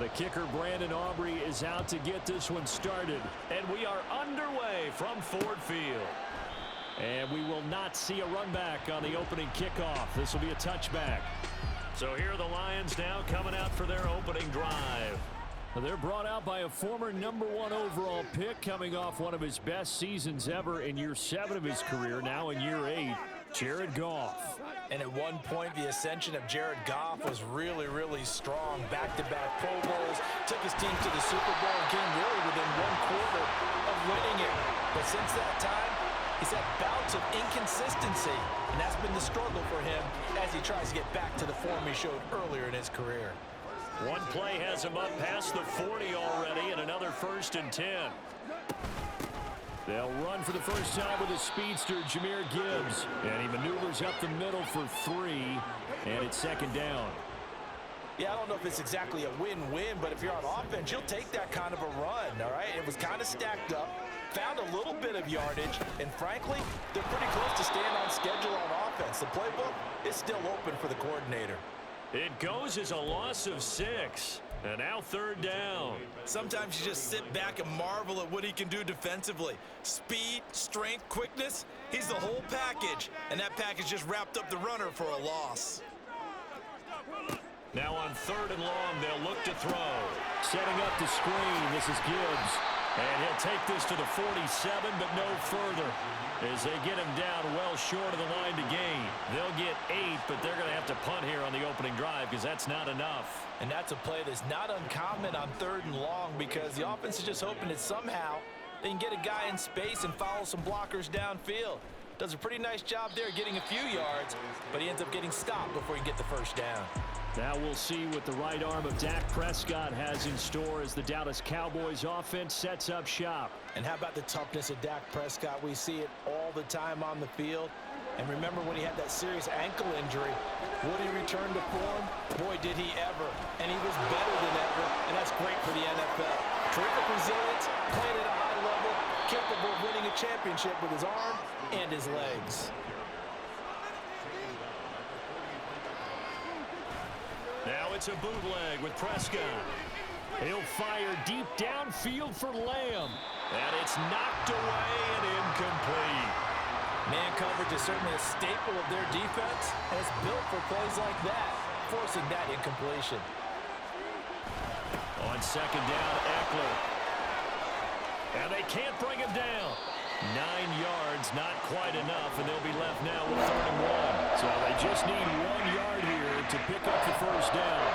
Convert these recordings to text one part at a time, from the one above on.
The kicker, Brandon Aubrey, is out to get this one started. And we are underway from Ford Field. And we will not see a run back on the opening kickoff. This will be a touchback. So here are the Lions now coming out for their opening drive. They're brought out by a former #1 overall pick, coming off one of his best seasons ever in year 7 of his career, now in year 8, Jared Goff. And at one point, the ascension of Jared Goff was really, really strong. Back-to-back Pro Bowls, took his team to the Super Bowl, and came really within 1/4 of winning it. But since that time, he's had bouts of inconsistency, and that's been the struggle for him as he tries to get back to the form he showed earlier in his career. One play has him up past the 40 already, and another 1st and 10. They'll run for the first time with a speedster, Jahmyr Gibbs. And he maneuvers up the middle for 3, and it's 2nd down. Yeah, I don't know if it's exactly a win-win, but if you're on offense, you'll take that kind of a run, all right? It was kind of stacked up, found a little bit of yardage, and frankly, they're pretty close to staying on schedule on offense. The playbook is still open for the coordinator. It goes as a loss of 6. And now 3rd down. Sometimes you just sit back and marvel at what he can do defensively. Speed, strength, quickness, he's the whole package. And that package just wrapped up the runner for a loss. Now on 3rd and long, they'll look to throw. Setting up the screen, this is Gibbs. And he'll take this to the 47, but no further, as they get him down well short of the line to gain. They'll get 8, but they're going to have to punt here on the opening drive because that's not enough. And that's a play that's not uncommon on 3rd and long because the offense is just hoping that somehow they can get a guy in space and follow some blockers downfield. Does a pretty nice job there getting a few yards, but he ends up getting stopped before he can get the 1st down. Now we'll see what the right arm of Dak Prescott has in store as the Dallas Cowboys offense sets up shop. And how about the toughness of Dak Prescott? We see it all the time on the field. And remember when he had that serious ankle injury, would he return to form? Boy, did he ever. And he was better than ever, and that's great for the NFL. Terrific resilience, playing at a high level, capable of winning a championship with his arm and his legs. Now it's a bootleg with Prescott. He'll fire deep downfield for Lamb. And it's knocked away and incomplete. Man coverage is certainly a staple of their defense, and it's built for plays like that, forcing that incompletion. On 2nd down, Ekeler. And they can't bring him down. 9 yards, not quite enough, and they'll be left now with 3rd and 1. So they just need 1 yard here to pick up the 1st down.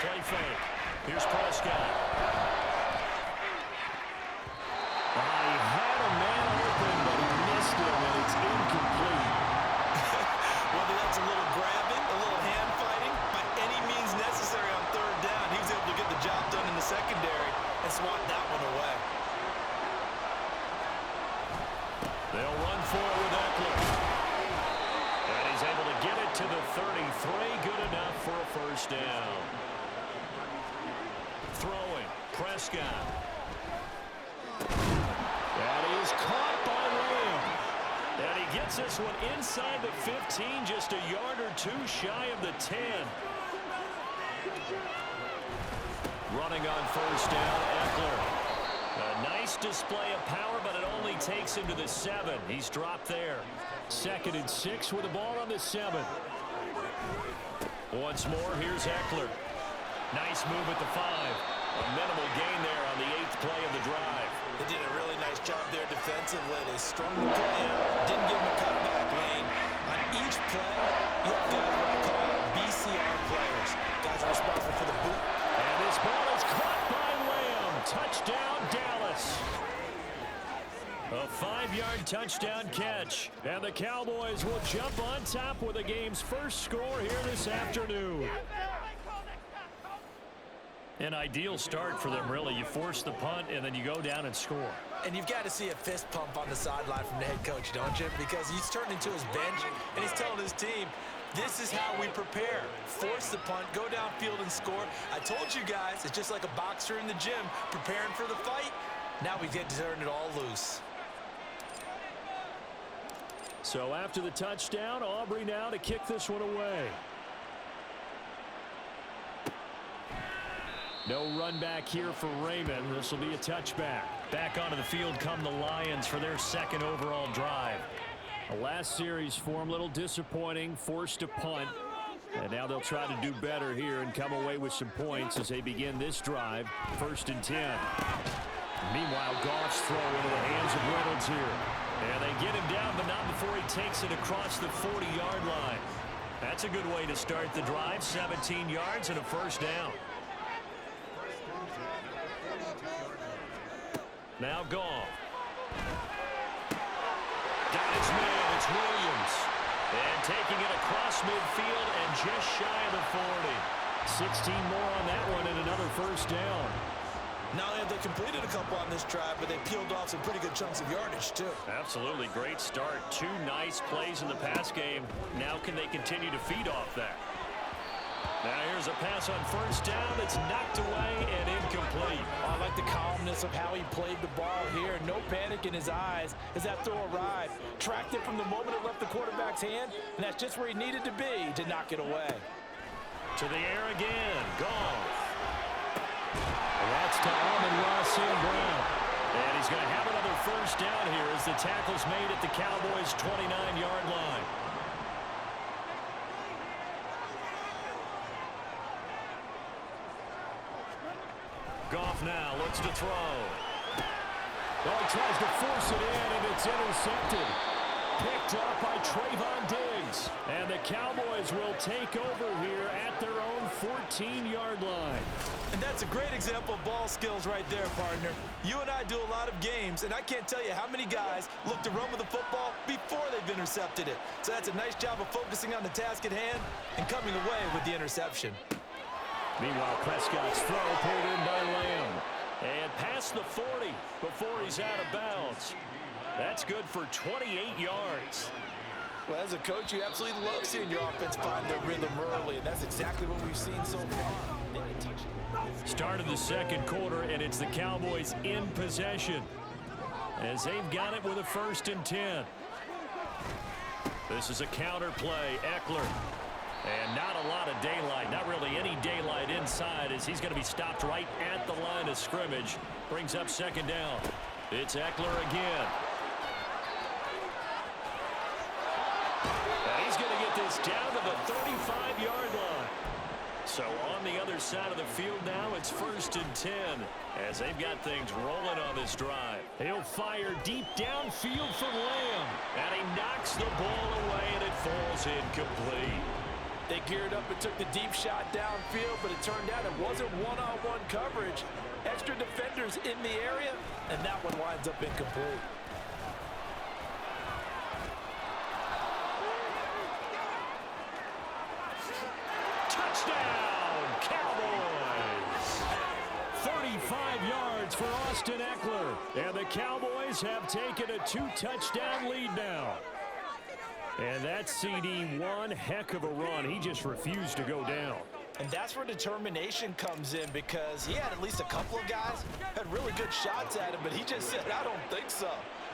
Play fake. Here's Prescott. He had a man open, but he missed him, and it's incomplete. Whether that's a little grabbing, a little hand fighting, by any means necessary on 3rd down, he was able to get the job done in the secondary and swat that one away. They'll run for it with Ekeler. And he's able to get it to the 33. Good enough for a 1st down. Throwing. Prescott. That is caught by Lamb. And he gets this one inside the 15, just a yard or 2 shy of the 10. Running on 1st down, Ekeler. A nice display of power, but it only takes him to the 7. He's dropped there. 2nd and 6 with the ball on the 7. Once more, here's Ekeler. Nice move at the 5. A minimal gain there on the 8th play of the drive. They did a really nice job there defensively. They strung the play out, didn't give him a cutback lane. On each play, you have guys what I call BCR players. Guys are responsible for the boot. And this ball is caught by Lamb. Touchdown, Dallas. A 5-yard touchdown catch. And the Cowboys will jump on top with the game's first score here this afternoon. An ideal start for them, really. You force the punt, and then you go down and score. And you've got to see a fist pump on the sideline from the head coach, don't you? Because he's turned into his bench, and he's telling his team, this is how we prepare. Force the punt, go downfield and score. I told you guys, it's just like a boxer in the gym preparing for the fight. Now we get to turn it all loose. So after the touchdown, Aubrey now to kick this one away. No run back here for Raymond. This will be a touchback. Back onto the field come the Lions for their second overall drive. The last series for them, a little disappointing, forced a punt. And now they'll try to do better here and come away with some points as they begin this drive. 1st and 10. Meanwhile, Goff's throw into the hands of Reynolds here. And they get him down, but not before he takes it across the 40-yard line. That's a good way to start the drive. 17 yards and a first down. Now Goff. Got his man. It's Williams. And taking it across midfield and just shy of the 40. 16 more on that one and another first down. Not only have they completed a couple on this drive, but they peeled off some pretty good chunks of yardage, too. Absolutely. Great start. 2 nice plays in the pass game. Now can they continue to feed off that? Now here's a pass on first down. It's knocked away and incomplete. Oh, I like the calmness of how he played the ball here. No panic in his eyes as that throw arrived. Tracked it from the moment it left the quarterback's hand, and that's just where he needed to be to knock it away. To the air again. Goff. That's to Amon-Ra St. Brown. And he's going to have another first down here as the tackle's made at the Cowboys' 29-yard line. Goff now looks to throw. Well, he tries to force it in, and it's intercepted. Picked up by Trayvon Diggs. And the Cowboys will take over here at their own 14-yard line. And that's a great example of ball skills right there, partner. You and I do a lot of games, and I can't tell you how many guys look to run with the football before they've intercepted it. So that's a nice job of focusing on the task at hand and coming away with the interception. Meanwhile, Prescott's throw pulled in by Lamb. And past the 40 before he's out of bounds. That's good for 28 yards. Well, as a coach, you absolutely love seeing your offense find their rhythm early, and that's exactly what we've seen so far. Start of the second quarter, and it's the Cowboys in possession as they've got it with a 1st and 10. This is a counter play. Ekeler. And not a lot of daylight, not really any daylight inside as he's going to be stopped right at the line of scrimmage. Brings up 2nd down. It's Ekeler again. And he's going to get this down to the 35-yard line. So on the other side of the field now, it's 1st and 10 as they've got things rolling on this drive. He'll fire deep downfield for Lamb. And he knocks the ball away, and it falls incomplete. They geared up and took the deep shot downfield, but it turned out it wasn't one-on-one coverage. Extra defenders in the area, and that one winds up incomplete. Touchdown, Cowboys! 35 yards for Austin Ekeler. And the Cowboys have taken a 2-touchdown lead now. And that CD, one heck of a run. He just refused to go down. And that's where determination comes in, because he had at least a couple of guys had really good shots at him, but he just said, I don't think so.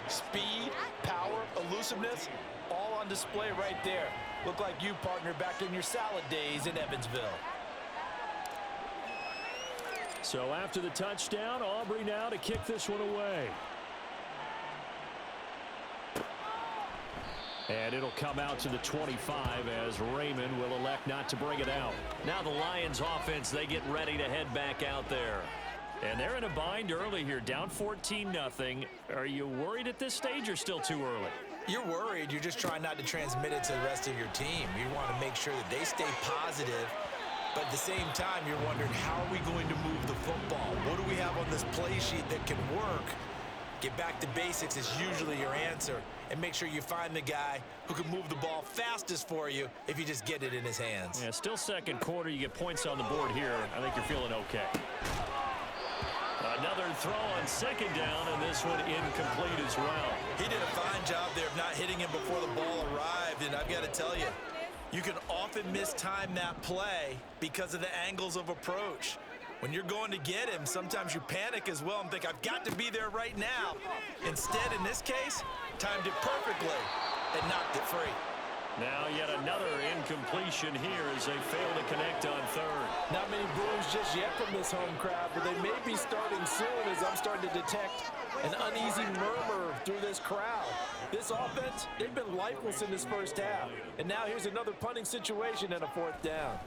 Speed, power, elusiveness, all on display right there. Look like you, partner, back in your salad days in Evansville. So after the touchdown, Aubrey now to kick this one away. And it'll come out to the 25 as Raymond will elect not to bring it out. Now the Lions offense, they get ready to head back out there. And they're in a bind early here, down 14-0. Are you worried at this stage or still too early? You're worried. You're just trying not to transmit it to the rest of your team. You want to make sure that they stay positive. But at the same time, you're wondering, how are we going to move the football? What do we have on this play sheet that can work? Get back to basics is usually your answer. And make sure you find the guy who can move the ball fastest for you if you just get it in his hands. Yeah, still second quarter. You get points on the board here. I think you're feeling okay. Another throw on 2nd down, and this one incomplete as well. He did a fine job there of not hitting him before the ball arrived. And I've got to tell you, you can often mistime that play because of the angles of approach. When you're going to get him, sometimes you panic as well and think, I've got to be there right now. Instead, in this case, timed it perfectly and knocked it free. Now yet another incompletion here as they fail to connect on third. Not many boos just yet from this home crowd, but they may be starting soon as I'm starting to detect an uneasy murmur through this crowd. This offense, they've been lifeless in this first half. And now here's another punting situation and a fourth down.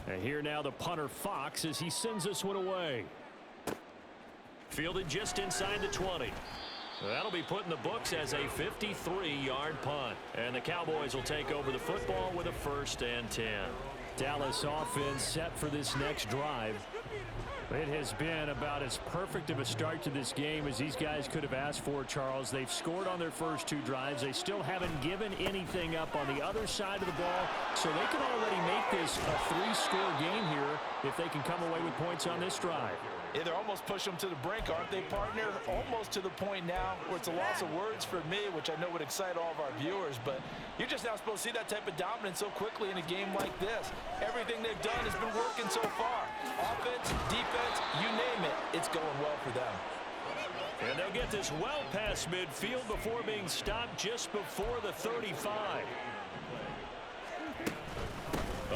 And here now the punter Fox as he sends this one away. Fielded just inside the 20. That'll be put in the books as a 53-yard punt. And the Cowboys will take over the football with a 1st and 10. Dallas offense set for this next drive. It has been about as perfect of a start to this game as these guys could have asked for, Charles. They've scored on their first 2 drives. They still haven't given anything up on the other side of the ball, so they can already make this a 3-score game here if they can come away with points on this drive. Yeah, they're almost pushing them to the brink, aren't they, partner? Almost to the point now where it's a loss of words for me, which I know would excite all of our viewers, but you're just now supposed to see that type of dominance so quickly in a game like this. Everything they've done has been working so far. Offense, defense, you name it, it's going well for them. And they'll get this well past midfield before being stopped just before the 35.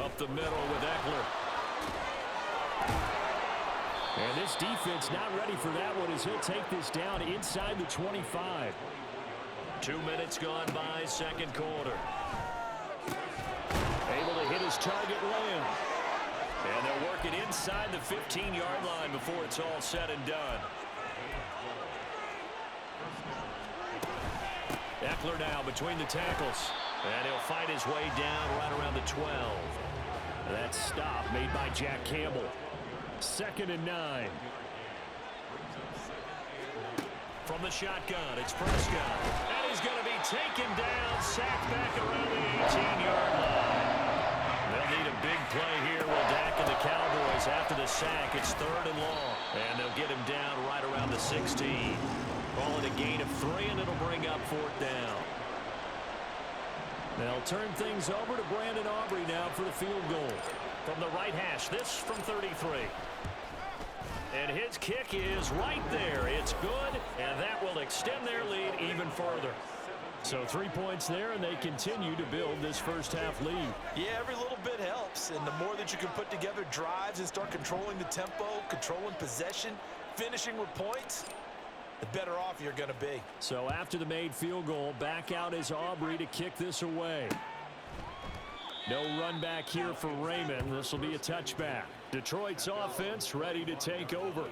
Up the middle with Ekeler. And this defense not ready for that one as he'll take this down inside the 25. 2 minutes gone by, second quarter. Able to hit his target land. And they'll work it inside the 15-yard line before it's all said and done. Ekeler now between the tackles. And he'll fight his way down right around the 12. That stop made by Jack Campbell. 2nd and 9. From the shotgun, it's Prescott. And he's going to be taken down, sacked back around the 18-yard line. They'll need a big play here with Dak and the Cowboys. After the sack, it's 3rd and long. And they'll get him down right around the 16. Call it a gain of 3, and it'll bring up 4th down. They'll turn things over to Brandon Aubrey now for the field goal. From the right hash, this from 33. And his kick is right there. It's good, and that will extend their lead even further. So 3 points there, and they continue to build this first half lead. Yeah, every little bit helps, and the more that you can put together drives and start controlling the tempo, controlling possession, finishing with points, the better off you're going to be. So after the made field goal, back out is Aubrey to kick this away. No run back here for Raymond. This will be a touchback. Detroit's offense ready to take over.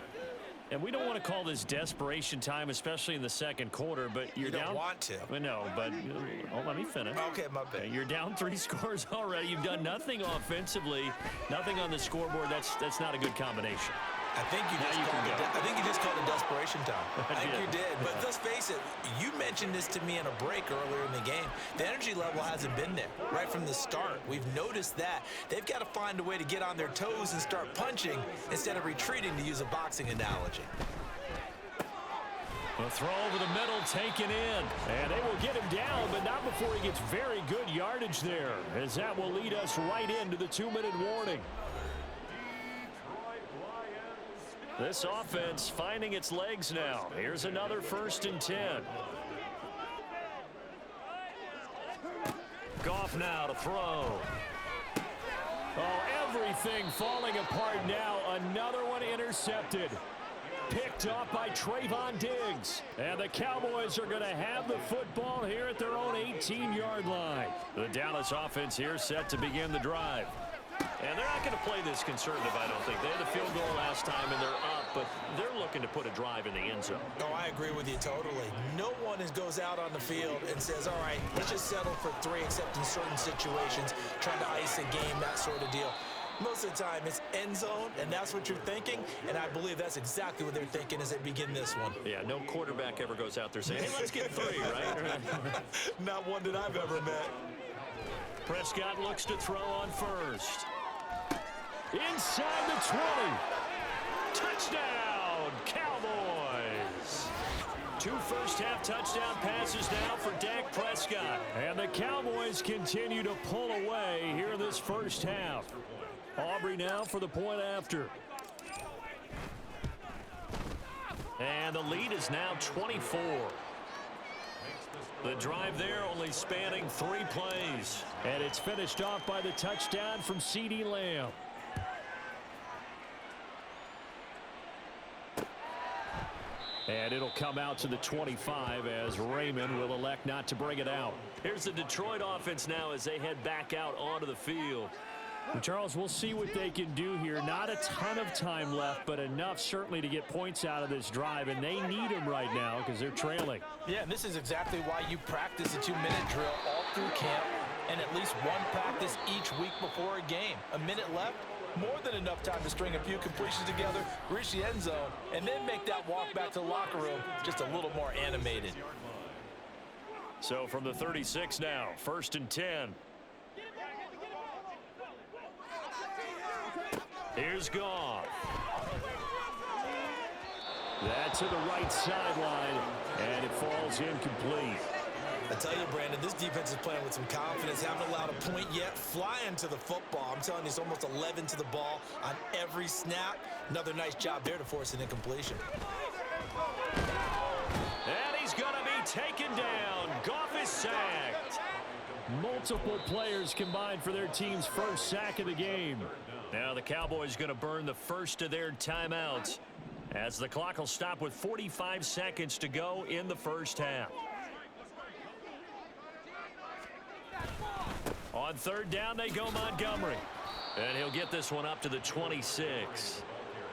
And we don't want to call this desperation time, especially in the second quarter, but you're down. You don't want to. I know, but let me finish. Okay, my bad. You're down 3 scores already. You've done nothing offensively, nothing on the scoreboard. That's not a good combination. I think you just called it desperation time. I think you did. But let's face it, you mentioned this to me in a break earlier in the game. The energy level hasn't been there right from the start. We've noticed that. They've got to find a way to get on their toes and start punching instead of retreating, to use a boxing analogy. A throw over the middle taken in. And they will get him down, but not before he gets very good yardage there, as that will lead us right into the 2-minute warning. This offense finding its legs now. Here's another 1st and 10. Goff now to throw. Oh, everything falling apart now. Another one intercepted. Picked off by Trayvon Diggs. And the Cowboys are going to have the football here at their own 18-yard line. The Dallas offense here set to begin the drive. And they're not going to play this conservative, I don't think. They had the field goal last time, and they're up, but they're looking to put a drive in the end zone. Oh, I agree with you totally. No one goes out on the field and says, all right, let's just settle for 3, except in certain situations, trying to ice a game, that sort of deal. Most of the time, it's end zone, and that's what you're thinking, and I believe that's exactly what they're thinking as they begin this one. Yeah, no quarterback ever goes out there saying, hey, let's get 3, right? Not one that I've ever met. Prescott looks to throw on first. Inside the 20. Touchdown, Cowboys. 2 first-half touchdown passes now for Dak Prescott. And the Cowboys continue to pull away here in this first half. Aubrey now for the point after. And the lead is now 24. The drive there only spanning 3 plays. And it's finished off by the touchdown from CeeDee Lamb. And it'll come out to the 25 as Raymond will elect not to bring it out. Here's the Detroit offense now as they head back out onto the field. Well, Charles, we'll see what they can do here. Not a ton of time left, but enough certainly to get points out of this drive, and they need them right now because they're trailing. Yeah, and this is exactly why you practice a 2-minute drill all through camp and at least one practice each week before a game. A minute left, more than enough time to string a few completions together, reach the end zone, and then make that walk back to the locker room just a little more animated. So from the 36 now, 1st and 10. Here's Goff. That's to the right sideline, and it falls incomplete. I tell you, Brandon, this defense is playing with some confidence. Haven't allowed a point yet. Flying to the football. I'm telling you, it's almost 11 to the ball on every snap. Another nice job there to force an incompletion. And he's going to be taken down. Goff is sacked. Multiple players combined for their team's first sack of the game. Now the Cowboys going to burn the first of their timeouts as the clock will stop with 45 seconds to go in the first half. On 3rd down, they go Montgomery. And he'll get this one up to the 26.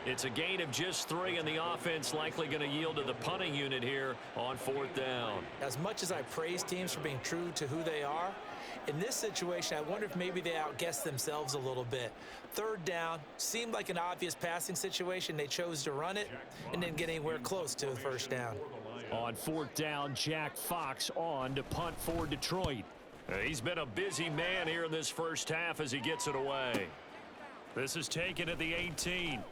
It's a gain of just 3, and the offense likely going to yield to the punting unit here on 4th down. As much as I praise teams for being true to who they are, in this situation, I wonder if maybe they outguessed themselves a little bit. 3rd down seemed like an obvious passing situation. They chose to run it and didn't get anywhere close to the 1st down. On 4th down, Jack Fox on to punt for Detroit. He's been a busy man here in this first half as he gets it away. This is taken at the 18.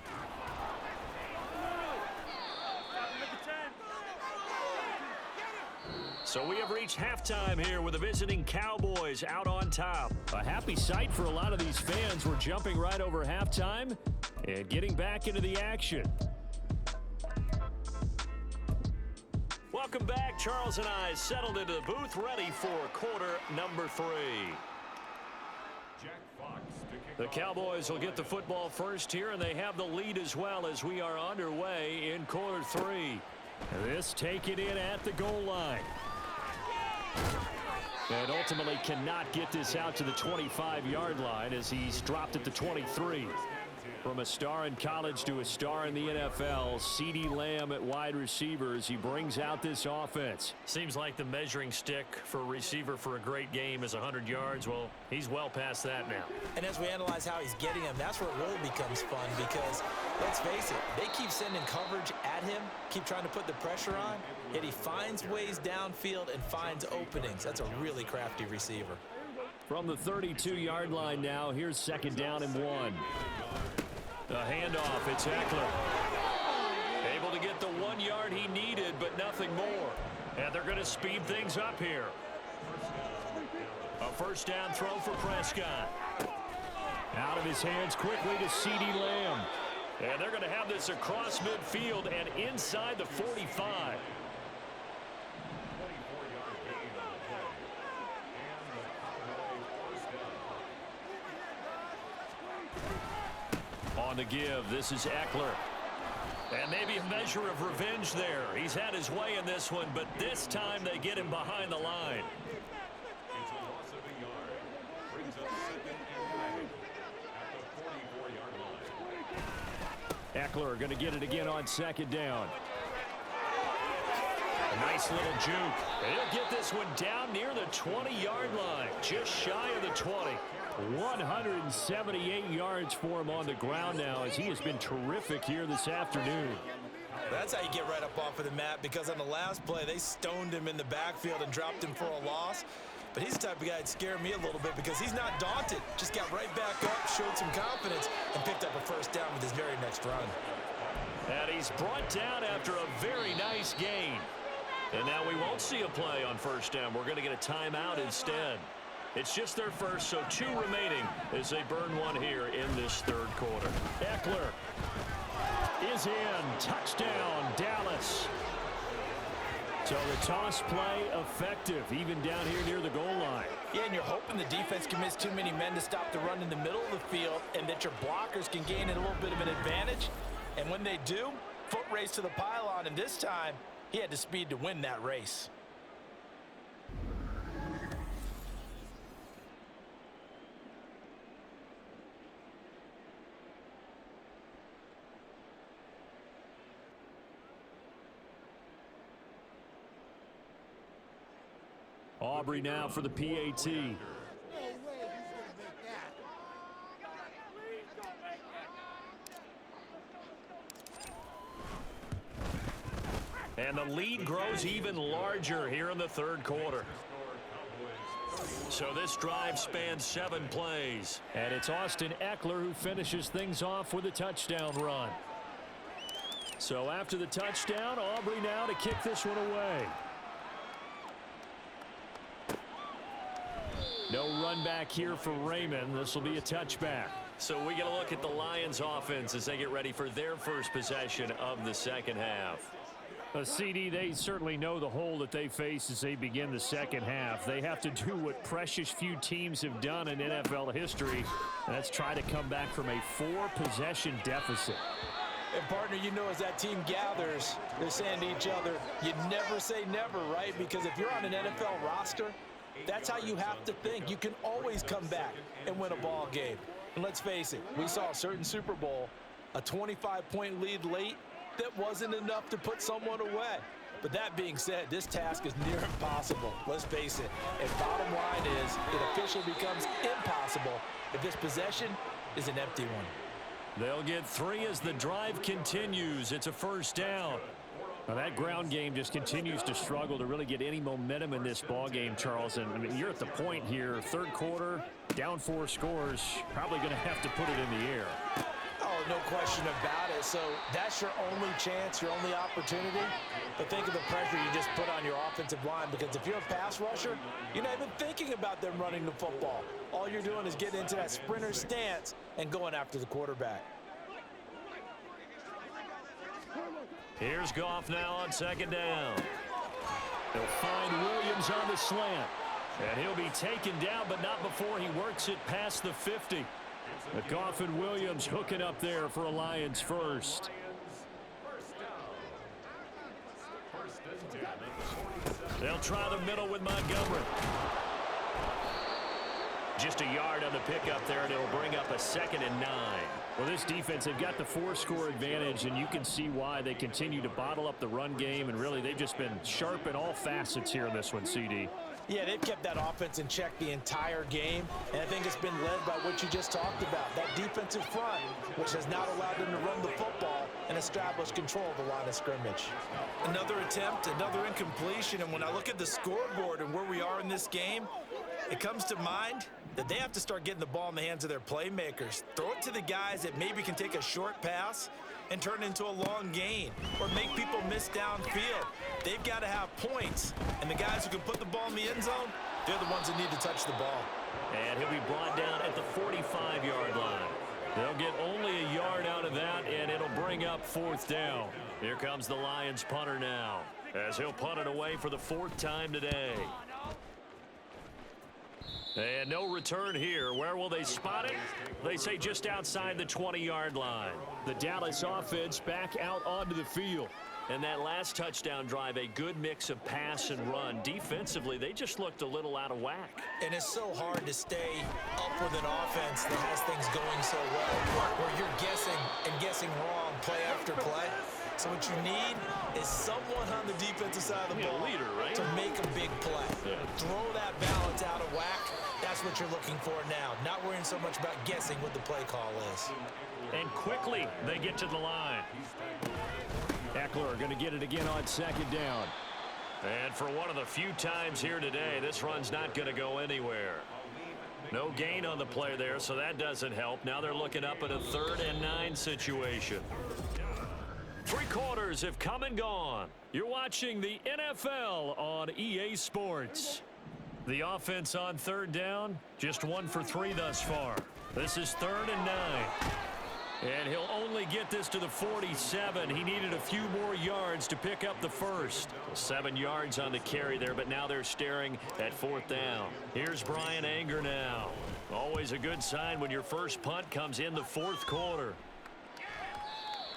So we have reached halftime here with the visiting Cowboys out on top. A happy sight for a lot of these fans. We're jumping right over halftime and getting back into the action. Welcome back. Charles and I settled into the booth ready for quarter number 3. The Cowboys will get the football first here, and they have the lead as well as we are underway in quarter 3. This taken in at the goal line. And ultimately cannot get this out to the 25-yard line as he's dropped at the 23. From a star in college to a star in the NFL, CeeDee Lamb at wide receiver as he brings out this offense. Seems like the measuring stick for a receiver for a great game is 100 yards. Well, he's well past that now. And as we analyze how he's getting him, that's where it really becomes fun because, let's face it, they keep sending coverage at him, keep trying to put the pressure on, yet he finds ways downfield and finds openings. That's a really crafty receiver. From the 32-yard line now, here's 2nd down and 1. The handoff, it's Ekeler. Able to get the 1 yard he needed, but nothing more. And they're going to speed things up here. A 1st down throw for Prescott. Out of his hands quickly to CeeDee Lamb. And they're going to have this across midfield and inside the 45. On the give, this is Ekeler. And maybe a measure of revenge there. He's had his way in this one, but this time they get him behind the line. It's a loss of a yard. Brings up 2nd and 9 at the 44-yard line. Ekeler going to get it again on 2nd down. A nice little juke. He'll get this one down near the 20-yard line, just shy of the 20. 178 yards for him on the ground now as he has been terrific here this afternoon. That's how you get right up off of the mat because on the last play, they stoned him in the backfield and dropped him for a loss. But he's the type of guy that scared me a little bit because he's not daunted. Just got right back up, showed some confidence, and picked up a 1st down with his very next run. And he's brought down after a very nice gain. And now we won't see a play on 1st down. We're going to get a timeout instead. It's just their first, so 2 remaining as they burn one here in this 3rd quarter. Ekeler is in. Touchdown, Dallas. So the toss play effective, even down here near the goal line. Yeah, and you're hoping the defense can miss too many men to stop the run in the middle of the field and that your blockers can gain a little bit of an advantage. And when they do, foot race to the pylon, and this time he had the speed to win that race. Aubrey now for the PAT. And the lead grows even larger here in the third quarter. So this drive spans 7 plays. And it's Austin Ekeler who finishes things off with a touchdown run. So after the touchdown, Aubrey now to kick this one away. No run back here for Raymond. This will be a touchback. So we get a look at the Lions offense as they get ready for their first possession of the second half. CD, they certainly know the hole that they face as they begin the second half. They have to do what precious few teams have done in NFL history. And that's try to come back from a 4-possession deficit. And partner, you know, as that team gathers, they're saying to each other, you never say never, right? Because if you're on an NFL roster, that's how you have to think. You can always come back and win a ball game. And let's face it, we saw a certain Super Bowl, a 25-point lead late that wasn't enough to put someone away. But that being said, this task is near impossible. Let's face it. And bottom line is, it officially becomes impossible if this possession is an empty one. They'll get 3 as the drive continues. It's a first down. Now that ground game just continues to struggle to really get any momentum in this ball game, Charles. And I mean, you're at the point here, third quarter, down 4 scores, probably going to have to put it in the air. Oh, no question about it. So that's your only chance, your only opportunity. But think of the pressure you just put on your offensive line, because if you're a pass rusher, you're not even thinking about them running the football. All you're doing is getting into that sprinter stance and going after the quarterback. Here's Goff now on second down. They'll find Williams on the slant. And he'll be taken down, but not before he works it past the 50. But Goff and Williams hooking up there for a Lions first. They'll try the middle with Montgomery. Just a yard on the pickup there, and it'll bring up a 2nd and 9. Well, this defense, they've got the 4-score advantage, and you can see why they continue to bottle up the run game, and really they've just been sharp in all facets here in this one, CD. Yeah, they've kept that offense in check the entire game, and I think it's been led by what you just talked about, that defensive front, which has not allowed them to run the football and establish control of the line of scrimmage. Another attempt, another incompletion, and when I look at the scoreboard and where we are in this game, it comes to mind that they have to start getting the ball in the hands of their playmakers. Throw it to the guys that maybe can take a short pass and turn it into a long gain or make people miss downfield. They've got to have points, and the guys who can put the ball in the end zone, they're the ones that need to touch the ball. And he'll be brought down at the 45-yard line. They'll get only a yard out of that, and it'll bring up 4th down. Here comes the Lions punter now, as he'll punt it away for the 4th time today. And no return here. Where will they spot it? They say just outside the 20-yard line. The Dallas offense back out onto the field. And that last touchdown drive, a good mix of pass and run. Defensively, they just looked a little out of whack. And it's so hard to stay up with an offense that has things going so well, where you're guessing and guessing wrong play after play. So what you need is someone on the defensive side of the ball leader, right? to make a big play. Yeah. Throw that balance out of whack. That's what you're looking for now. Not worrying so much about guessing what the play call is. And quickly, they get to the line. Ekeler going to get it again on second down. And for one of the few times here today, this run's not going to go anywhere. No gain on the play there, so that doesn't help. Now they're looking up at a 3rd and 9 situation. 3 quarters have come and gone. You're watching the NFL on EA Sports. The offense on 3rd down, just 1 for 3 thus far. This is 3rd and 9. And he'll only get this to the 47. He needed a few more yards to pick up the first. 7 yards on the carry there, but now they're staring at 4th down. Here's Brian Anger now. Always a good sign when your first punt comes in the 4th quarter.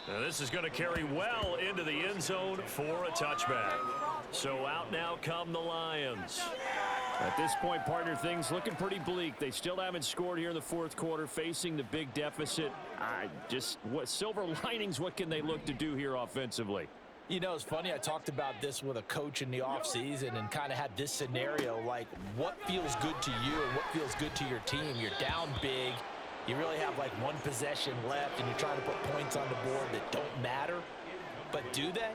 Now this is going to carry well into the end zone for a touchback. So out now come the Lions. At this point, partner, things looking pretty bleak. They still haven't scored here in the 4th quarter, facing the big deficit. What silver linings, what can they look to do here offensively? You know, it's funny, I talked about this with a coach in the offseason and kind of had this scenario, like what feels good to you and what feels good to your team. You're down big. You really have like one possession left, and you're trying to put points on the board that don't matter. But do they?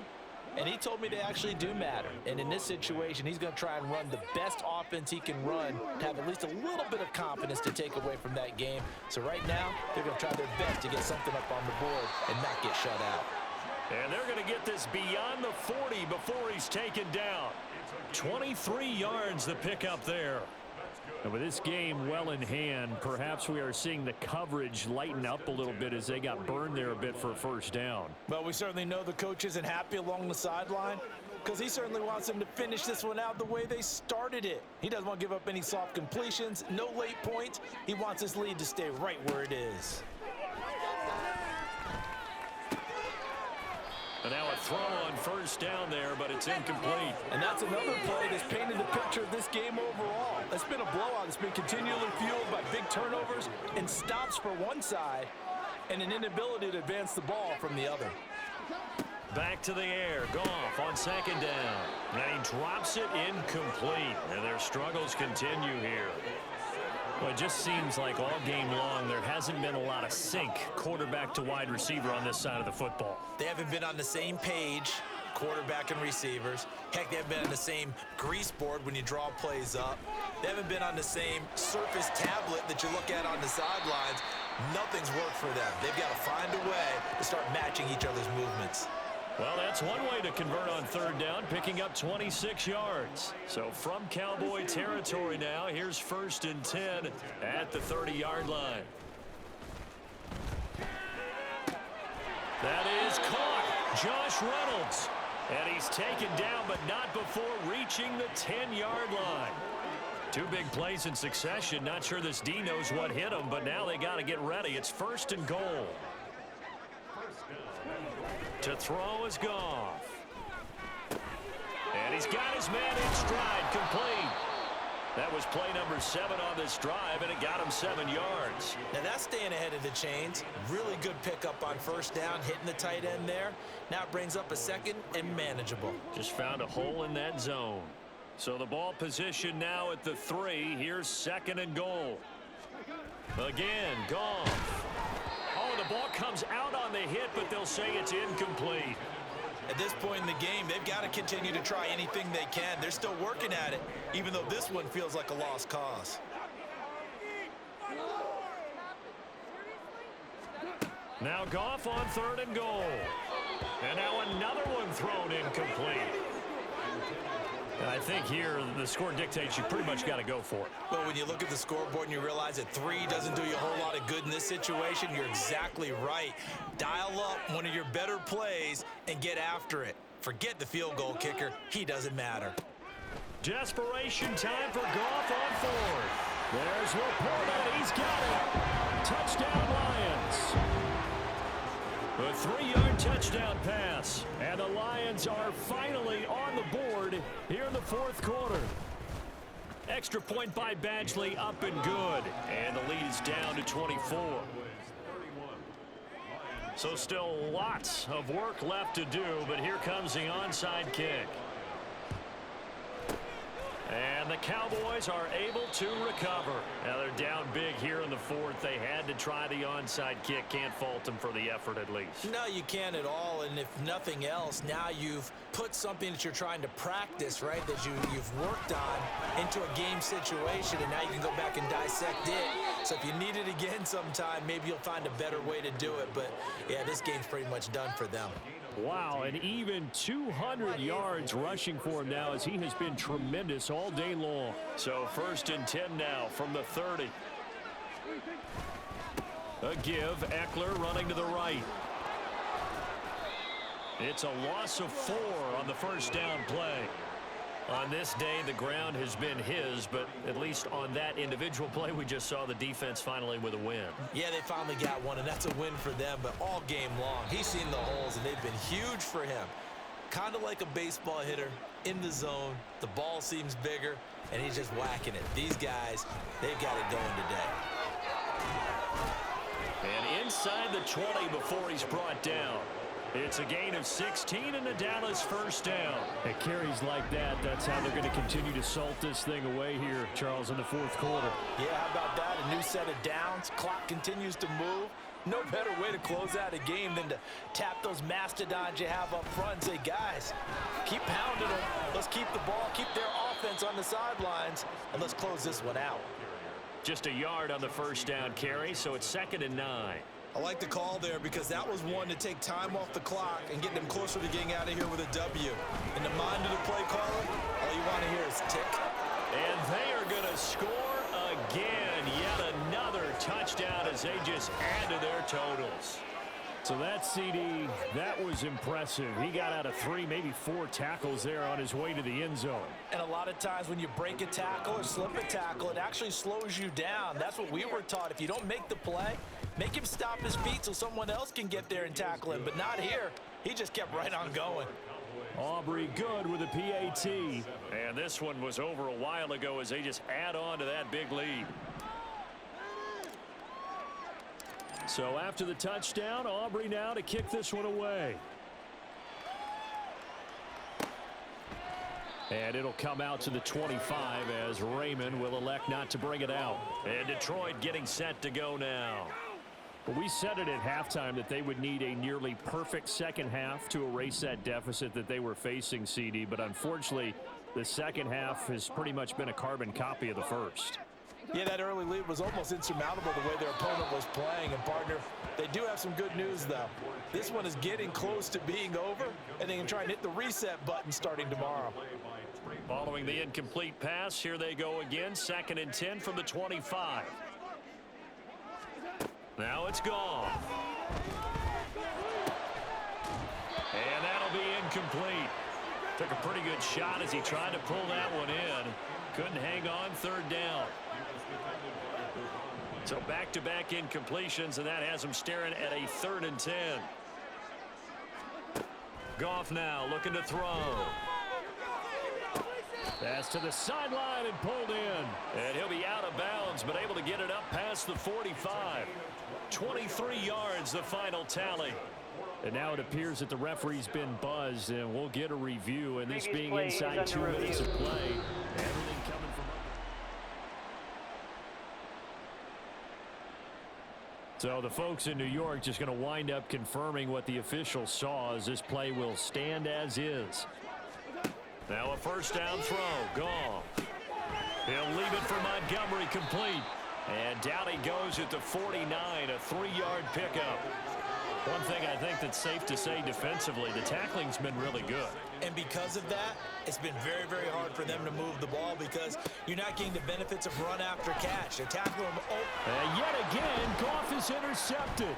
And he told me they actually do matter. And in this situation, he's going to try and run the best offense he can run to have at least a little bit of confidence to take away from that game. So right now, they're going to try their best to get something up on the board and not get shut out. And they're going to get this beyond the 40 before he's taken down. 23 yards the pickup there. And with this game well in hand, perhaps we are seeing the coverage lighten up a little bit as they got burned there a bit for a first down. Well, we certainly know the coach isn't happy along the sideline because he certainly wants them to finish this one out the way they started it. He doesn't want to give up any soft completions, no late points. He wants his lead to stay right where it is. And now a throw on first down there, but it's incomplete. And that's another play that's painted the picture of this game overall. It's been a blowout. It's been continually fueled by big turnovers and stops for one side and an inability to advance the ball from the other. Back to the air. Goff on 2nd down. And he drops it incomplete. And their struggles continue here. Well, it just seems like all game long there hasn't been a lot of sync quarterback to wide receiver on this side of the football. They haven't been on the same page, quarterback and receivers. Heck, they haven't been on the same grease board when you draw plays up. They haven't been on the same surface tablet that you look at on the sidelines. Nothing's worked for them. They've got to find a way to start matching each other's movements. Well, that's one way to convert on 3rd down, picking up 26 yards. So from Cowboy territory now, here's 1st and 10 at the 30-yard line. That is caught. Josh Reynolds. And he's taken down, but not before reaching the 10-yard line. 2 big plays in succession. Not sure this D knows what hit him, but now they got to get ready. It's 1st and goal. To throw is Goff. And he's got his man in stride, complete. That was play number 7 on this drive, and it got him 7 yards. Now that's staying ahead of the chains. Really good pickup on 1st down, hitting the tight end there. Now it brings up a 2nd and manageable. Just found a hole in that zone. So the ball position now at the 3. Here's 2nd and goal. Again, Goff. Oh, the ball comes out on the hit, but they'll say it's incomplete. At this point in the game, they've got to continue to try anything they can. They're still working at it, even though this one feels like a lost cause. Now Goff on 3rd and goal. And now another one thrown incomplete. And I think here the score dictates you pretty much got to go for it. Well, when you look at the scoreboard and you realize that 3 doesn't do you a whole lot of good in this situation, you're exactly right. Dial up one of your better plays and get after it. Forget the field goal kicker. He doesn't matter. Desperation time for Goff on 4th. There's Laporta. He's got it. Touchdown Lions. A 3-yard touchdown pass. And the Lions are finally on the board here in the 4th quarter. Extra point by Badgley, up and good. And the lead is down to 24. So still lots of work left to do, but here comes the onside kick. And the Cowboys are able to recover. Now they're down big here in the 4th. They had to try the onside kick. Can't fault them for the effort at least. No, you can't at all. And if nothing else, now you've put something that you're trying to practice, right, that you've worked on into a game situation, and now you can go back and dissect it. So if you need it again sometime, maybe you'll find a better way to do it. But, yeah, this game's pretty much done for them. Wow, and even 200 yards rushing for him now as he has been tremendous all day long. So 1st and 10 now from the 30. A give. Ekeler running to the right. It's a loss of 4 on the first down play. On this day, the ground has been his, but at least on that individual play, we just saw the defense finally with a win. Yeah, they finally got one, and that's a win for them, but all game long, he's seen the holes, and they've been huge for him. Kind of like a baseball hitter in the zone. The ball seems bigger, and he's just whacking it. These guys, they've got it going today. And inside the 20 before he's brought down. It's a gain of 16 and a Dallas first down. It carries like that. That's how they're going to continue to salt this thing away here, Charles, in the fourth quarter. Yeah, how about that? A new set of downs. Clock continues to move. No better way to close out a game than to tap those mastodons you have up front and say, guys, keep pounding them. Let's keep the ball, keep their offense on the sidelines, and let's close this one out. Just a yard on the first down carry, so it's 2nd and 9. I like the call there because that was one to take time off the clock and get them closer to getting out of here with a W. In the mind of the play caller, all you want to hear is tick. And they are going to score again. Yet another touchdown as they just add to their totals. So that CD, that was impressive. He got out of 3, maybe 4 tackles there on his way to the end zone. And a lot of times when you break a tackle or slip a tackle, it actually slows you down. That's what we were taught. If you don't make the play, make him stop his feet so someone else can get there and tackle him. But not here. He just kept right on going. Aubrey good with a PAT. And this one was over a while ago as they just add on to that big lead. So after the touchdown, Aubrey now to kick this one away. And it'll come out to the 25 as Raymond will elect not to bring it out. And Detroit getting set to go now. But we said it at halftime that they would need a nearly perfect second half to erase that deficit that they were facing, CD. But unfortunately, the second half has pretty much been a carbon copy of the first. Yeah, that early lead was almost insurmountable the way their opponent was playing. And, partner, they do have some good news, though. This one is getting close to being over, and they can try and hit the reset button starting tomorrow. Following the incomplete pass, here they go again. 2nd and 10 from the 25. Now it's gone. And that'll be incomplete. Took a pretty good shot as he tried to pull that one in. Couldn't hang on, 3rd down. So back-to-back incompletions, and that has them staring at a 3rd and 10. Goff now looking to throw. Pass to the sideline and pulled in. And he'll be out of bounds, but able to get it up past the 45. 23 yards, the final tally. And now it appears that the referee's been buzzed, and we'll get a review. And this being inside 2 minutes of play, everything coming from. So the folks in New York just going to wind up confirming what the officials saw as this play will stand as is. Now a first down throw. Gone. He'll leave it for Montgomery complete. And down he goes at the 49, a 3-yard pickup. One thing I think that's safe to say defensively, the tackling's been really good. And because of that, it's been very, very hard for them to move the ball because you're not getting the benefits of run after catch. They're tackling them. And yet again, Goff is intercepted.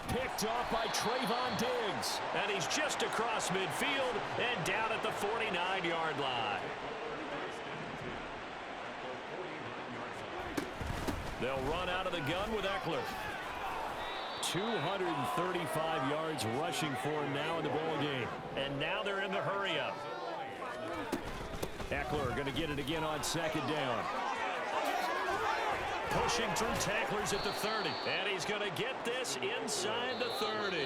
Picked off by Trayvon Diggs. And he's just across midfield and down at the 49-yard line. They'll run out of the gun with Ekeler. 235 yards rushing for him now in the ball game. And now they're in the hurry-up. Ekeler going to get it again on 2nd down. Pushing through tacklers at the 30. And he's going to get this inside the 30.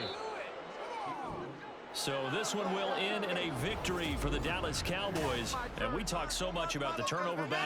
So this one will end in a victory for the Dallas Cowboys. And we talk so much about the turnover battle.